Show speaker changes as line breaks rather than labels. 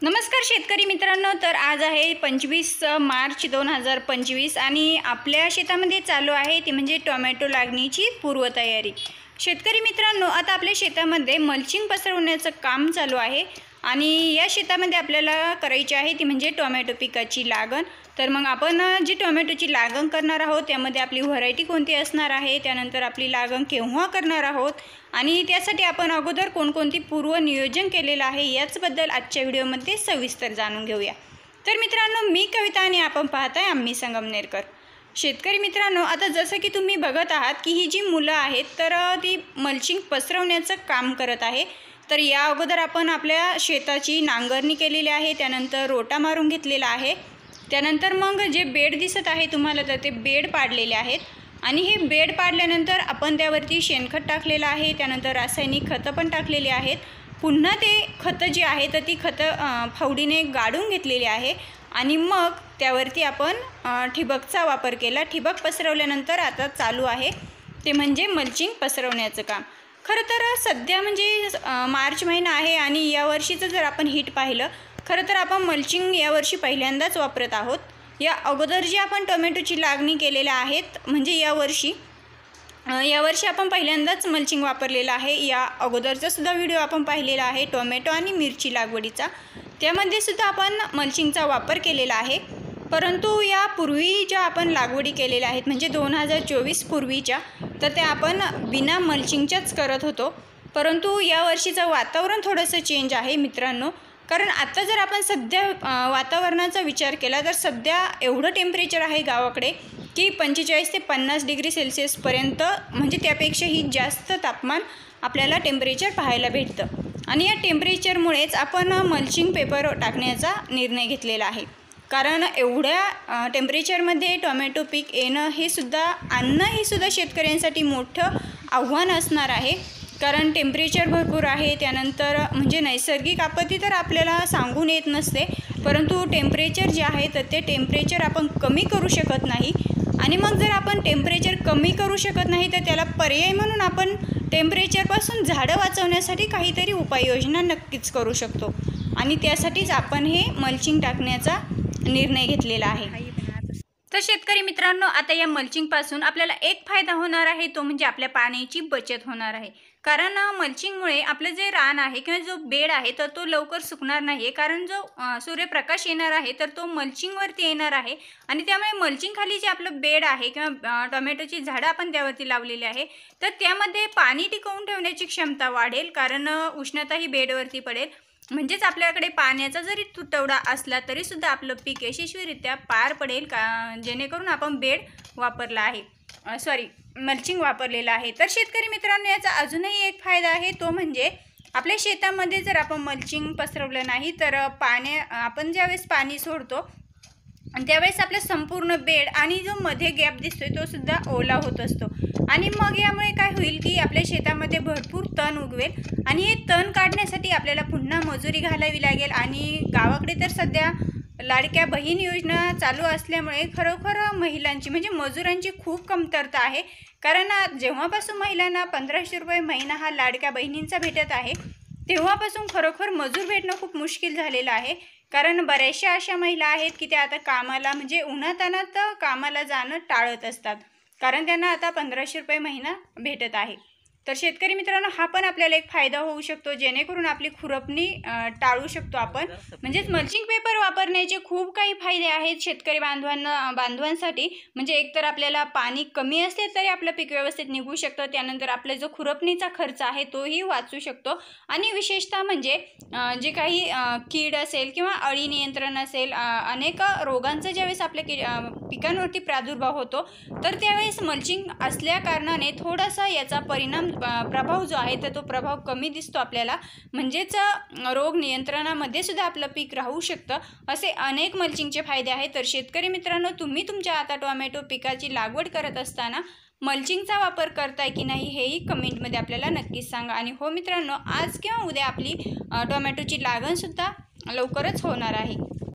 नमस्कार शेतकरी मित्रांनो, तर आज आहे 25 मार्च 2025 आणि आपल्या शेतामध्ये चालू आहे ती म्हणजे टोमॅटो लागणीची पूर्वतयारी। शेतकरी मित्रांनो, आता आपल्या शेतामध्ये मल्चिंग पसरवण्याचं काम चालू आहे आणि या शेतामध्ये आपल्याला करायची आहे ती म्हणजे टोमॅटो पिकाची लागण। तर मग आपण जी टोमॅटोची लागण करणार आहोत त्यामध्ये आपली व्हरायटी कोणती असणार आहे, त्यानंतर आपली लागण केव्हा करणार आहोत आणि त्यासाठी आपण अगोदर कोणकोणती पूर्व नियोजन केलेलं आहे याचबद्दल आजच्या व्हिडिओमध्ये सविस्तर जाणून घेऊया। तर मित्रांनो, मी कविता आणि आपण पाहताय आम्ही संगमनेरकर। शेतकरी मित्रांनो, आता जसं की तुम्ही बघत आहात की ही जी मुलं आहेत तर ती मल्चिंग पसरवण्याचं काम करत आहे। तर या अगोदर आपण आपल्या शेताची नांगरणी केलेली आहे, त्यानंतर रोटा मारून घेतलेला आहे, त्यानंतर मग जे बेड दिसत आहे तुम्हाला तर ते बेड पाडलेले आहेत आणि हे बेड पाडल्यानंतर आपण त्यावरती शेणखत टाकलेलं आहे, त्यानंतर रासायनिक खतं पण टाकलेली आहेत। पुन्हा ते खतं जी आहे तर ती खतं फावडीने गाडून घेतलेली आहे आणि मग त्यावरती आपण ठिबकचा वापर केला। ठिबक पसरवल्यानंतर आता चालू आहे ते म्हणजे मल्चिंग पसरवण्याचं काम। खरं तर सध्या म्हणजे मार्च महिना आहे आणि यावर्षीचं जर आपण हिट पाहिलं, खरं तर आपण मल्चिंग यावर्षी पहिल्यांदाच वापरत आहोत। या अगोदर जी आपण टोमॅटोची लागणी केलेल्या आहेत म्हणजे यावर्षी आपण पहिल्यांदाच मल्चिंग वापरलेलं आहे। या अगोदरचा सुद्धा व्हिडिओ आपण पाहिलेला आहे टोमॅटो आणि मिरची लागवडीचा, त्यामध्ये सुद्धा आपण मल्चिंगचा वापर केलेला आहे। परंतु यापूर्वी ज्या आपण लागवडी केलेल्या आहेत म्हणजे 2024 पूर्वीच्या, तर त्या आपण बिना मल्चिंगच्याच करत होतो। परंतु यावर्षीचं वातावरण थोडंसं चेंज आहे मित्रांनो, कारण आता जर आपण सध्या वातावरणाचा विचार केला तर सध्या एवढं टेम्परेचर आहे गावाकडे की 45 ते 50 डिग्री सेल्सिअसपर्यंत म्हणजे त्यापेक्षाही जास्त तापमान आपल्याला टेम्परेचर पाहायला भेटतं आणि या टेम्परेचरमुळेच आपण मल्चिंग पेपर टाकण्याचा निर्णय घेतलेला आहे। कारण एवढ्या टेम्परेचरमध्ये टोमॅटो पीक येणं हे सुद्धा आणणं हे सुद्धा शेतकऱ्यांसाठी मोठं आव्हान असणार आहे, कारण टेम्परेचर भरपूर आहे। त्यानंतर म्हणजे नैसर्गिक आपत्ती तर आपल्याला सांगून येत नसते, परंतु टेम्परेचर जे आहे तर ते टेम्परेचर आपण कमी करू शकत नाही आणि मग जर आपण टेम्परेचर कमी करू शकत नाही तर त्याला पर्याय म्हणून आपण टेम्परेचरपासून झाडं वाचवण्यासाठी काहीतरी उपाययोजना नक्कीच करू शकतो आणि त्यासाठीच आपण हे मल्चिंग टाकण्याचा निर्णय घेतलेला आहे। तर शेतकरी मित्रांनो, आता या मल्चिंगपासून आपल्याला एक फायदा होणार आहे, तो म्हणजे आपल्या पाण्याची बचत होणार आहे। कारण मल्चिंगमुळे आपलं जे रान आहे किंवा जो बेड आहे तर तो लवकर सुकणार नाही, कारण जो सूर्यप्रकाश येणार आहे तर तो मल्चिंगवरती येणार आहे आणि त्यामुळे मल्चिंग खाली जे आपलं बेड आहे किंवा टोमॅटोची झाडं आपण त्यावरती लावलेली आहे तर त्यामध्ये पाणी टिकवून ठेवण्याची क्षमता वाढेल, कारण उष्णताही बेडवरती पडेल। म्हणजेच आपल्याकडे पाण्याचा जरी तुटवडा असला तरी सुद्धा आपलं पीक यशस्वीरित्या पार पडेल, जेणेकरून आपण बेड वापरला आहे मल्चिंग वापरलेला आहे। तर शेतकरी मित्रांनो, याचा अजूनही एक फायदा आहे, तो म्हणजे आपल्या शेतामध्ये जर आपण मल्चिंग पसरवलं नाही तर आपण ज्यावेळेस पाणी सोडतो आणि त्यावेळेस आपलं संपूर्ण बेड आणि जो मध्ये गॅप दिसतोय तो सुद्धा ओला होत असतो आणि मग यामुळे काय होईल की आपल्या शेतामध्ये भरपूर तण उगवेल आणि हे तण काढण्यासाठी आपल्याला पुन्हा मजुरी घालावी लागेल आणि गावाकडे तर सध्या लाडक्या बहीण योजना चालू असल्यामुळे खरोखर महिलांची म्हणजे मजुरांची खूप कमतरता आहे। कारण जेव्हापासून महिलांना 1500 रुपये महिना हा लाडक्या बहिणींचा भेटत आहे तेव्हापासून खरोखर मजूर भेटणं खूप मुश्किल झालेलं आहे, कारण बऱ्याचशा अशा महिला आहेत की त्या आता कामाला म्हणजे उन्हातान्हात कामाला जाणं टाळत असतात, कारण त्यांना आता 1500 रुपये महिना भेटत आहे। तर शेतकरी मित्रांनो, हा पण आपल्याला एक फायदा होऊ शकतो, जेणेकरून आपली खुरपणी टाळू शकतो आपण। म्हणजेच मल्चिंग पेपर वापरण्याचे खूप काही फायदे आहेत शेतकरी बांधवांसाठी। म्हणजे एकतर आपल्याला पाणी कमी असते तरी आपलं पीक व्यवस्थित निघू शकतं, त्यानंतर आपला जो खुरपणीचा खर्च आहे तोही वाचू शकतो आणि विशेषतः म्हणजे जे काही कीड असेल किंवा अळी नियंत्रण असेल, अनेक रोगांचा ज्यावेळेस आपल्या पिकांवरती प्रादुर्भाव होतो तर त्यावेळेस मल्चिंग असल्या कारणाने थोडासा याचा प्रभाव जो आहे तर तो प्रभाव कमी दिसतो आपल्याला, म्हणजेच रोग नियंत्रणामध्ये सुद्धा आपलं पीक राहू शकतं। असे अनेक मल्चिंगचे फायदे आहेत। तर शेतकरी मित्रांनो, तुम्ही तुमच्या आता टोमॅटो पिकाची लागवड करत असताना मल्चिंगचा वापर करताय की नाही हेही कमेंटमध्ये आपल्याला नक्कीच सांगा। आणि हो मित्रांनो, आज किंवा उद्या आपली टोमॅटोची लागण सुद्धा लवकरच होणार आहे।